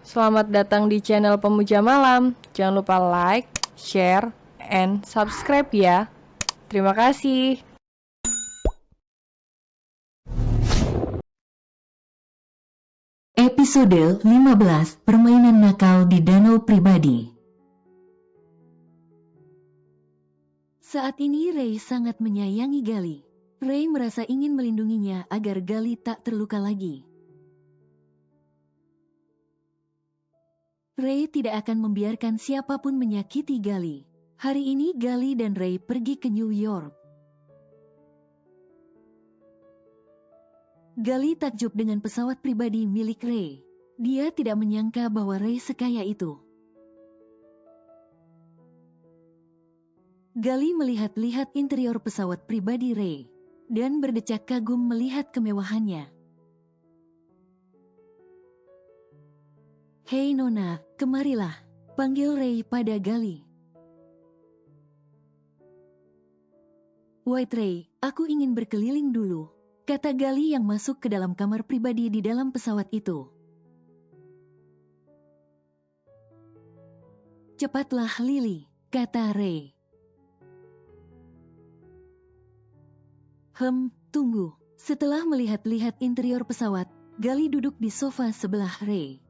Selamat datang di channel Pemuja Malam. Jangan lupa like, share, and subscribe ya. Terima kasih. Episode 15, Permainan Nakal di Danau Pribadi. Saat ini Ray sangat menyayangi Gali. Ray merasa ingin melindunginya agar Gali tak terluka lagi. Ray tidak akan membiarkan siapapun menyakiti Gali. Hari ini Gali dan Ray pergi ke New York. Gali takjub dengan pesawat pribadi milik Ray. Dia tidak menyangka bahwa Ray sekaya itu. Gali melihat-lihat interior pesawat pribadi Ray, dan berdecak kagum melihat kemewahannya. "Hei Nona, kemarilah," panggil Ray pada Gali. "White Ray, aku ingin berkeliling dulu," kata Gali yang masuk ke dalam kamar pribadi di dalam pesawat itu. "Cepatlah Lily," kata Ray. Tunggu." Setelah melihat-lihat interior pesawat, Gali duduk di sofa sebelah Ray.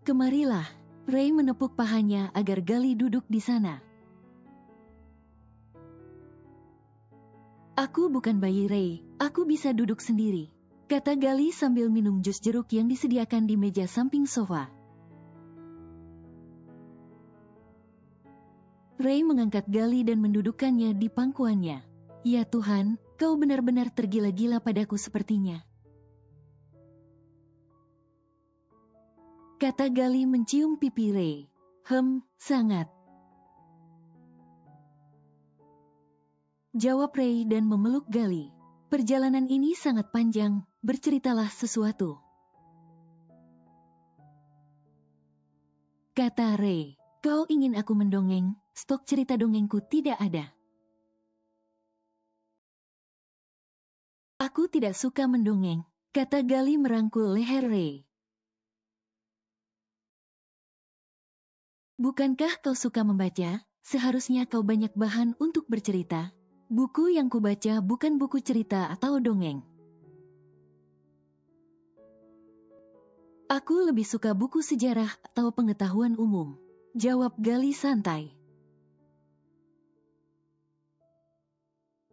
"Kemarilah." Ray menepuk pahanya agar Gali duduk di sana. "Aku bukan bayi Ray, aku bisa duduk sendiri," kata Gali sambil minum jus jeruk yang disediakan di meja samping sofa. Ray mengangkat Gali dan mendudukkannya di pangkuannya. "Ya Tuhan, kau benar-benar tergila-gila padaku sepertinya," kata Gali mencium pipi Ray. Sangat," jawab Ray dan memeluk Gali. "Perjalanan ini sangat panjang, berceritalah sesuatu," kata Ray. "Kau ingin aku mendongeng? Stok cerita dongengku tidak ada." "Aku tidak suka mendongeng," kata Gali merangkul leher Ray. "Bukankah kau suka membaca? Seharusnya kau banyak bahan untuk bercerita. Buku yang kubaca bukan buku cerita atau dongeng. Aku lebih suka buku sejarah atau pengetahuan umum," jawab Gali santai.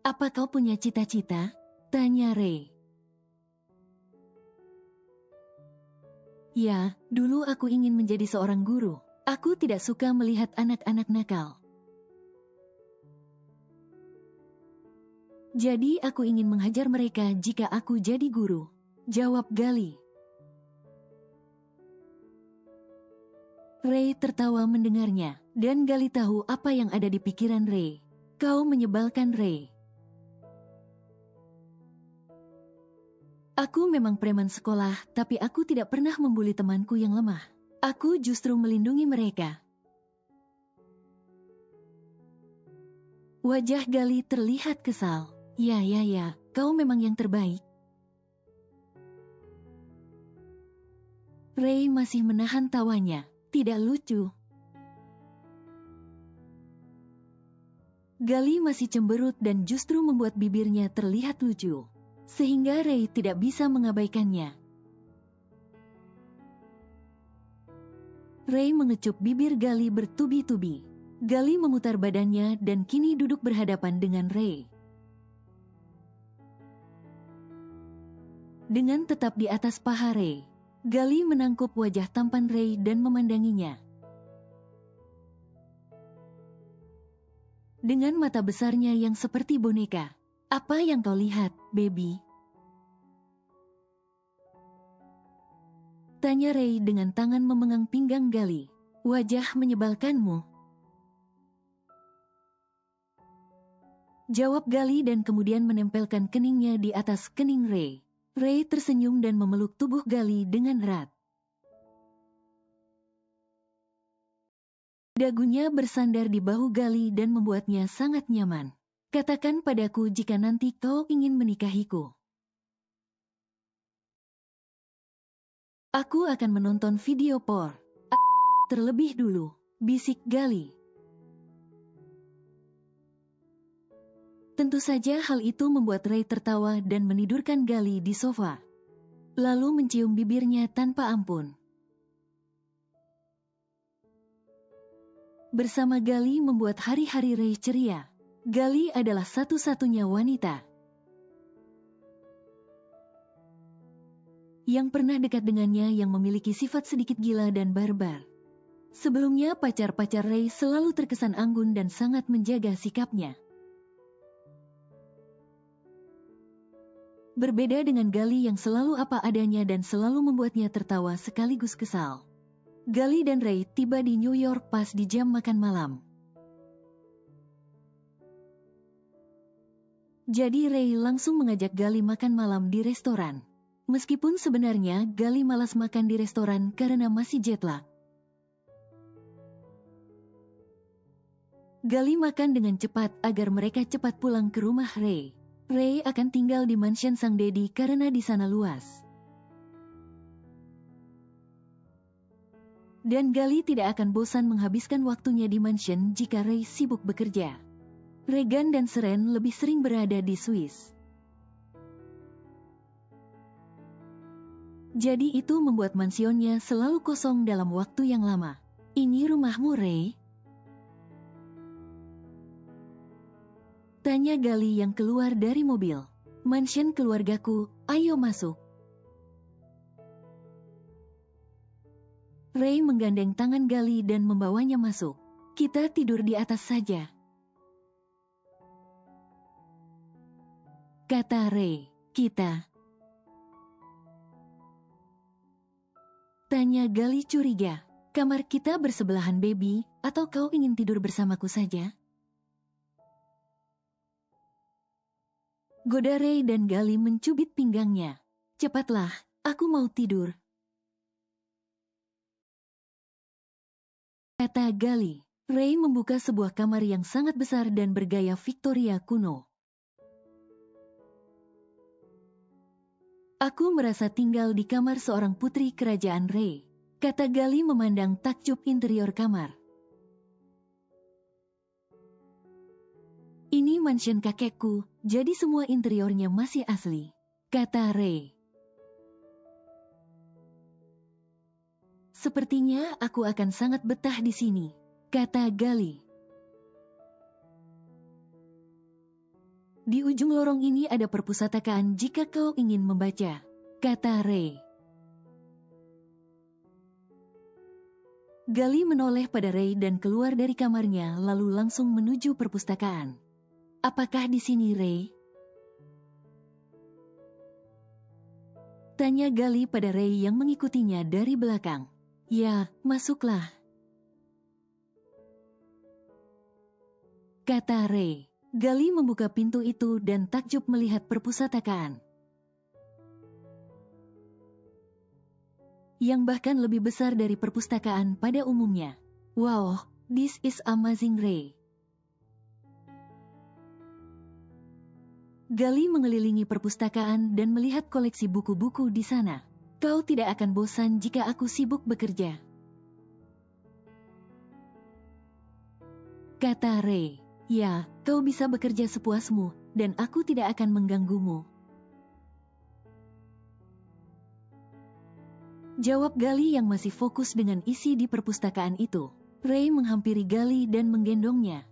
"Apa kau punya cita-cita?" tanya Ray. "Ya, dulu aku ingin menjadi seorang guru. Aku tidak suka melihat anak-anak nakal. Jadi aku ingin menghajar mereka jika aku jadi guru," jawab Gali. Ray tertawa mendengarnya, dan Gali tahu apa yang ada di pikiran Ray. "Kau menyebalkan Ray. Aku memang preman sekolah, tapi aku tidak pernah membuli temanku yang lemah. Aku justru melindungi mereka." Wajah Gali terlihat kesal. Ya, kau memang yang terbaik." Ray masih menahan tawanya. Tidak lucu. Gali masih cemberut dan justru membuat bibirnya terlihat lucu, sehingga Ray tidak bisa mengabaikannya. Ray mengecup bibir Gali bertubi-tubi. Gali memutar badannya dan kini duduk berhadapan dengan Ray. Dengan tetap di atas paha Ray, Gali menangkup wajah tampan Ray dan memandanginya. Dengan mata besarnya yang seperti boneka. "Apa yang kau lihat, baby?" tanya Ray dengan tangan memegang pinggang Gali. "Wajah menyebalkanmu," jawab Gali dan kemudian menempelkan keningnya di atas kening Ray. Ray tersenyum dan memeluk tubuh Gali dengan erat. Dagunya bersandar di bahu Gali dan membuatnya sangat nyaman. "Katakan padaku jika nanti kau ingin menikahiku." Aku akan menonton video por. Terlebih dulu, bisik Gali. Tentu saja hal itu membuat Ray tertawa dan menidurkan Gali di sofa. Lalu mencium bibirnya tanpa ampun. Bersama Gali membuat hari-hari Ray ceria. Gali adalah satu-satunya wanita yang pernah dekat dengannya yang memiliki sifat sedikit gila dan barbar. Sebelumnya pacar-pacar Ray selalu terkesan anggun dan sangat menjaga sikapnya. Berbeda dengan Gali yang selalu apa adanya dan selalu membuatnya tertawa sekaligus kesal. Gali dan Ray tiba di New York pas di jam makan malam. Jadi Ray langsung mengajak Gali makan malam di restoran. Meskipun sebenarnya Gali malas makan di restoran karena masih jet lag. Gali makan dengan cepat agar mereka cepat pulang ke rumah Ray. Ray akan tinggal di mansion sang daddy karena di sana luas. Dan Gali tidak akan bosan menghabiskan waktunya di mansion jika Ray sibuk bekerja. Regan dan Seren lebih sering berada di Swiss. Jadi itu membuat mansionnya selalu kosong dalam waktu yang lama. Ini rumahmu, Ray? Tanya Gali yang keluar dari mobil. Mansion keluargaku, ayo masuk. Ray menggandeng tangan Gali dan membawanya masuk. Kita tidur di atas saja, kata Ray. Kita? Tanya Gali curiga. Kamar kita bersebelahan, baby, atau kau ingin tidur bersamaku saja? Goda Ray dan Gali mencubit pinggangnya. Cepatlah, aku mau tidur, kata Gali. Ray membuka sebuah kamar yang sangat besar dan bergaya Victoria kuno. Aku merasa tinggal di kamar seorang putri kerajaan Ray, kata Gali memandang takjub interior kamar. Ini mansion kakekku, jadi semua interiornya masih asli, kata Ray. Sepertinya aku akan sangat betah di sini, kata Gali. Di ujung lorong ini ada perpustakaan jika kau ingin membaca, kata Ray. Gali menoleh pada Ray dan keluar dari kamarnya lalu langsung menuju perpustakaan. Apakah di sini, Ray? Tanya Gali pada Ray yang mengikutinya dari belakang. Ya, masuklah, kata Ray. Gali membuka pintu itu dan takjub melihat perpustakaan yang bahkan lebih besar dari perpustakaan pada umumnya. Wow, this is amazing, Ray. Gali mengelilingi perpustakaan dan melihat koleksi buku-buku di sana. Kau tidak akan bosan jika aku sibuk bekerja, kata Ray. Ya, kau bisa bekerja sepuasmu, dan aku tidak akan mengganggumu, jawab Gali yang masih fokus dengan isi di perpustakaan itu. Ray menghampiri Gali dan menggendongnya.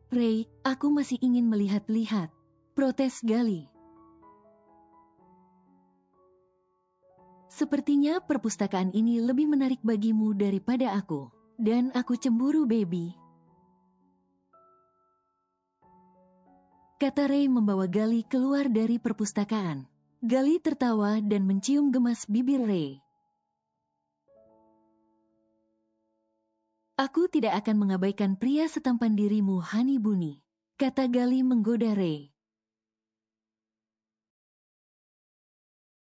Ray, aku masih ingin melihat-lihat, protes Gali. Sepertinya perpustakaan ini lebih menarik bagimu daripada aku. Dan aku cemburu, baby, kata Ray membawa Gali keluar dari perpustakaan. Gali tertawa dan mencium gemas bibir Ray. Aku tidak akan mengabaikan pria setampan dirimu, Honey Bunny, kata Gali menggoda Ray.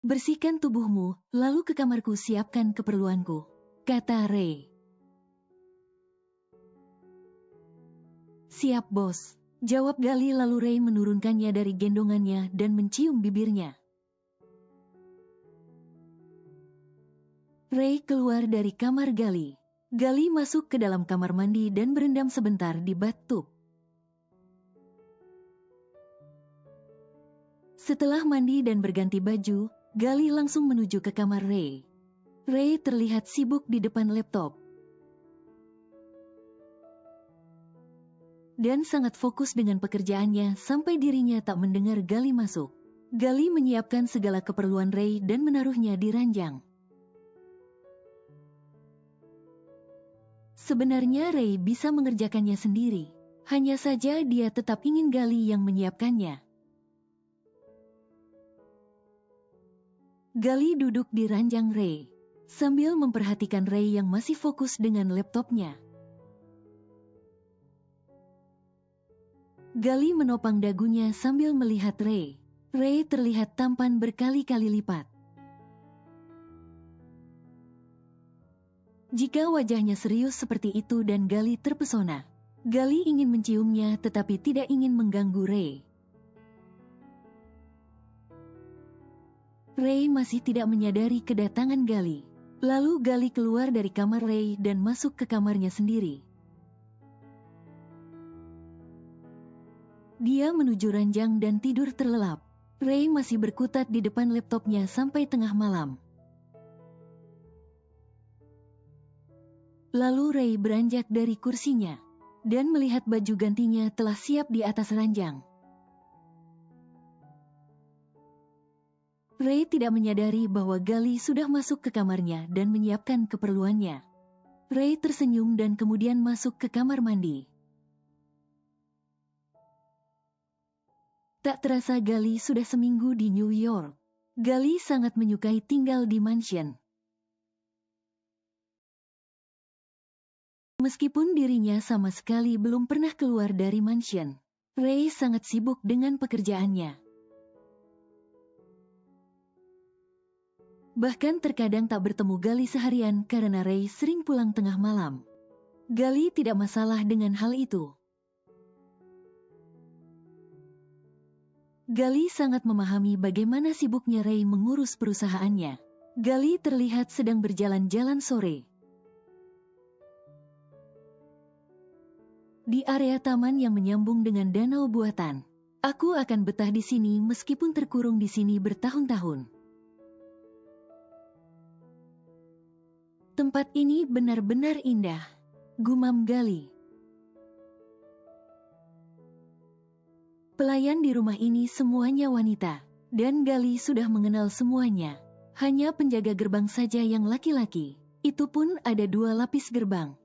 Bersihkan tubuhmu, lalu ke kamarku siapkan keperluanku, kata Ray. Siap, bos, jawab Gali lalu Ray menurunkannya dari gendongannya dan mencium bibirnya. Ray keluar dari kamar Gali. Gali masuk ke dalam kamar mandi dan berendam sebentar di bathtub. Setelah mandi dan berganti baju, Gali langsung menuju ke kamar Ray. Ray terlihat sibuk di depan laptop dan sangat fokus dengan pekerjaannya sampai dirinya tak mendengar Gali masuk. Gali menyiapkan segala keperluan Ray dan menaruhnya di ranjang. Sebenarnya Ray bisa mengerjakannya sendiri, hanya saja dia tetap ingin Gali yang menyiapkannya. Gali duduk di ranjang Ray, sambil memperhatikan Ray yang masih fokus dengan laptopnya. Gali menopang dagunya sambil melihat Ray. Ray terlihat tampan berkali-kali lipat. Jika wajahnya serius seperti itu dan Gali terpesona, Gali ingin menciumnya tetapi tidak ingin mengganggu Ray. Ray masih tidak menyadari kedatangan Gali. Lalu Gali keluar dari kamar Ray dan masuk ke kamarnya sendiri. Dia menuju ranjang dan tidur terlelap. Ray masih berkutat di depan laptopnya sampai tengah malam. Lalu Ray beranjak dari kursinya dan melihat baju gantinya telah siap di atas ranjang. Ray tidak menyadari bahwa Gali sudah masuk ke kamarnya dan menyiapkan keperluannya. Ray tersenyum dan kemudian masuk ke kamar mandi. Tak terasa Gali sudah seminggu di New York. Gali sangat menyukai tinggal di mansion. Meskipun dirinya sama sekali belum pernah keluar dari mansion, Ray sangat sibuk dengan pekerjaannya. Bahkan terkadang tak bertemu Gali seharian karena Ray sering pulang tengah malam. Gali tidak masalah dengan hal itu. Gali sangat memahami bagaimana sibuknya Ray mengurus perusahaannya. Gali terlihat sedang berjalan-jalan sore di area taman yang menyambung dengan danau buatan. Aku akan betah di sini meskipun terkurung di sini bertahun-tahun. Tempat ini benar-benar indah, gumam Gali. Pelayan di rumah ini semuanya wanita, dan Gali sudah mengenal semuanya. Hanya penjaga gerbang saja yang laki-laki, itu pun ada 2 lapis gerbang.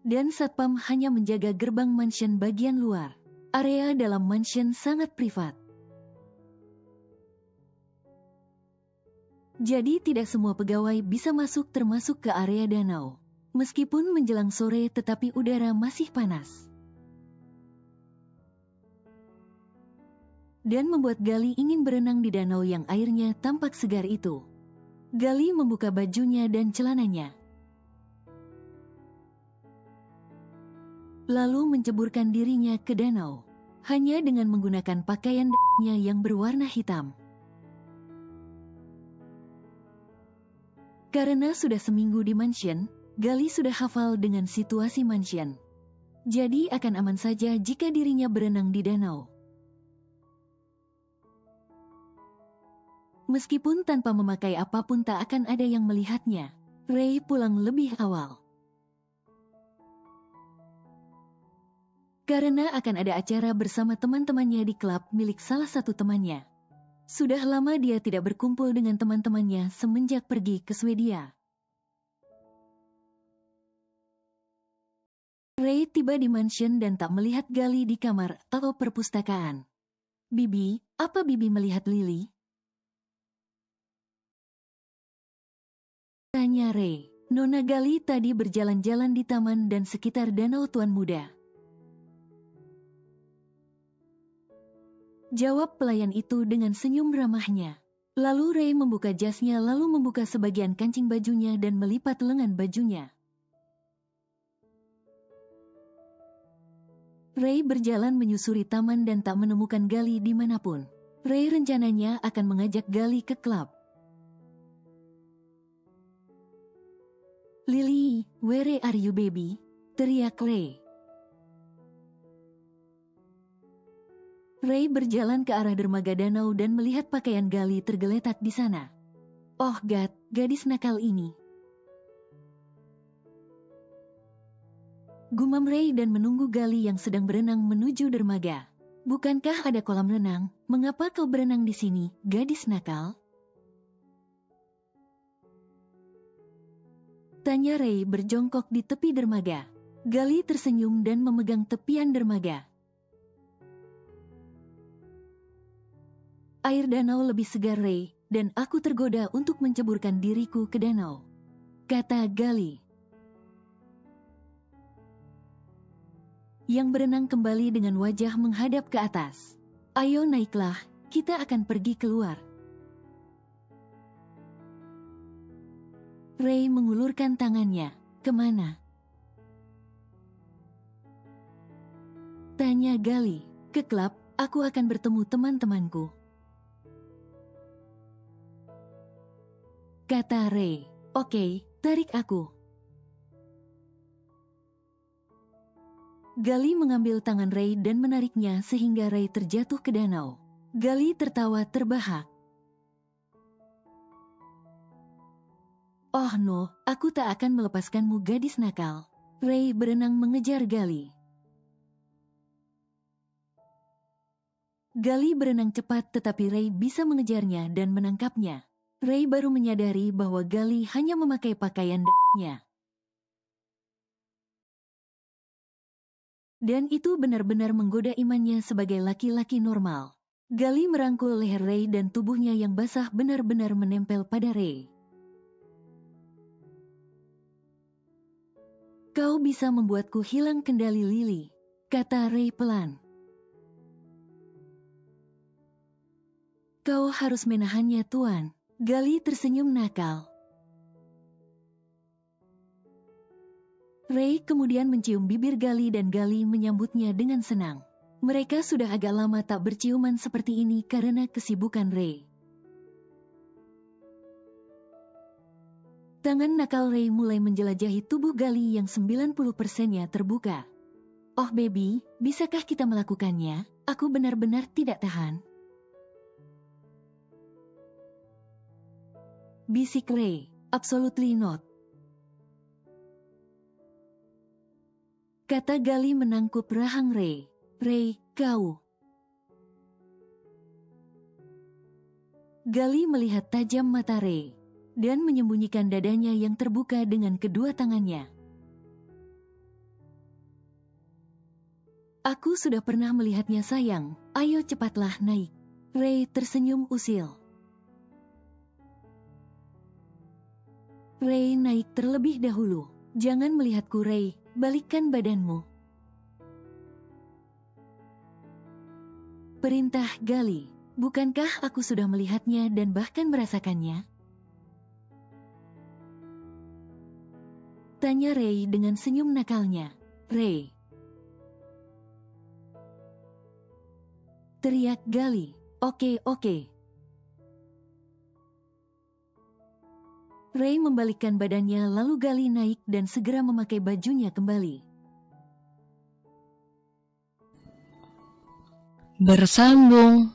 Dan satpam hanya menjaga gerbang mansion bagian luar. Area dalam mansion sangat privat. Jadi tidak semua pegawai bisa masuk termasuk ke area danau. Meskipun menjelang sore tetapi udara masih panas. Dan membuat Gali ingin berenang di danau yang airnya tampak segar itu. Gali membuka bajunya dan celananya. Lalu menceburkan dirinya ke danau. Hanya dengan menggunakan pakaian d***nya yang berwarna hitam. Karena sudah seminggu di mansion, Gali sudah hafal dengan situasi mansion. Jadi akan aman saja jika dirinya berenang di danau. Meskipun tanpa memakai apapun tak akan ada yang melihatnya. Ray pulang lebih awal. Karena akan ada acara bersama teman-temannya di klub milik salah satu temannya. Sudah lama dia tidak berkumpul dengan teman-temannya semenjak pergi ke Swedia. Ray tiba di mansion dan tak melihat Gali di kamar atau perpustakaan. Bibi, apa Bibi melihat Lily? Tanya Ray. Nona Gali tadi berjalan-jalan di taman dan sekitar danau Tuan Muda. Jawab pelayan itu dengan senyum ramahnya. Lalu Ray membuka jasnya lalu membuka sebagian kancing bajunya dan melipat lengan bajunya. Ray berjalan menyusuri taman dan tak menemukan Gali dimanapun. Ray rencananya akan mengajak Gali ke klub. "Lily, where are you baby?" teriak Ray. Ray berjalan ke arah dermaga danau dan melihat pakaian Gali tergeletak di sana. "Oh God, gadis nakal ini." Gumam Ray dan menunggu Gali yang sedang berenang menuju dermaga. "Bukankah ada kolam renang? Mengapa kau berenang di sini, gadis nakal?" tanya Ray berjongkok di tepi dermaga. Gali tersenyum dan memegang tepian dermaga. "Air danau lebih segar Ray, dan aku tergoda untuk menceburkan diriku ke danau," kata Gali. Yang berenang kembali dengan wajah menghadap ke atas. "Ayo naiklah, kita akan pergi keluar." Ray mengulurkan tangannya. "Kemana?" tanya Gali. "Ke klub, aku akan bertemu teman-temanku," kata Ray. "Oke, tarik aku." Gali mengambil tangan Ray dan menariknya sehingga Ray terjatuh ke danau. Gali tertawa terbahak. "Oh no, aku tak akan melepaskanmu gadis nakal." Ray berenang mengejar Gali. Gali berenang cepat tetapi Ray bisa mengejarnya dan menangkapnya. Ray baru menyadari bahwa Gali hanya memakai pakaian d***nya. Dan itu benar-benar menggoda imannya sebagai laki-laki normal. Gali merangkul leher Ray dan tubuhnya yang basah benar-benar menempel pada Ray. "Kau bisa membuatku hilang kendali Lily," kata Ray pelan. "Kau harus menahannya Tuan." Gali tersenyum nakal. Ray kemudian mencium bibir Gali dan Gali menyambutnya dengan senang. Mereka sudah agak lama tak berciuman seperti ini karena kesibukan Ray. Tangan nakal Ray mulai menjelajahi tubuh Gali yang 90%-nya terbuka. "Oh baby, bisakah kita melakukannya? Aku benar-benar tidak tahan," bisik Ray. "Absolutely not," kata Gali menangkup rahang Ray. "Ray, kau..." Gali melihat tajam mata Ray dan menyembunyikan dadanya yang terbuka dengan kedua tangannya. "Aku sudah pernah melihatnya sayang, ayo cepatlah naik." Ray tersenyum usil. Ray naik terlebih dahulu. "Jangan melihatku Ray, balikkan badanmu," perintah Gali. "Bukankah aku sudah melihatnya dan bahkan merasakannya?" tanya Ray dengan senyum nakalnya. "Ray," teriak Gali. Oke. Ray membalikkan badannya lalu Gali naik dan segera memakai bajunya kembali. Bersambung.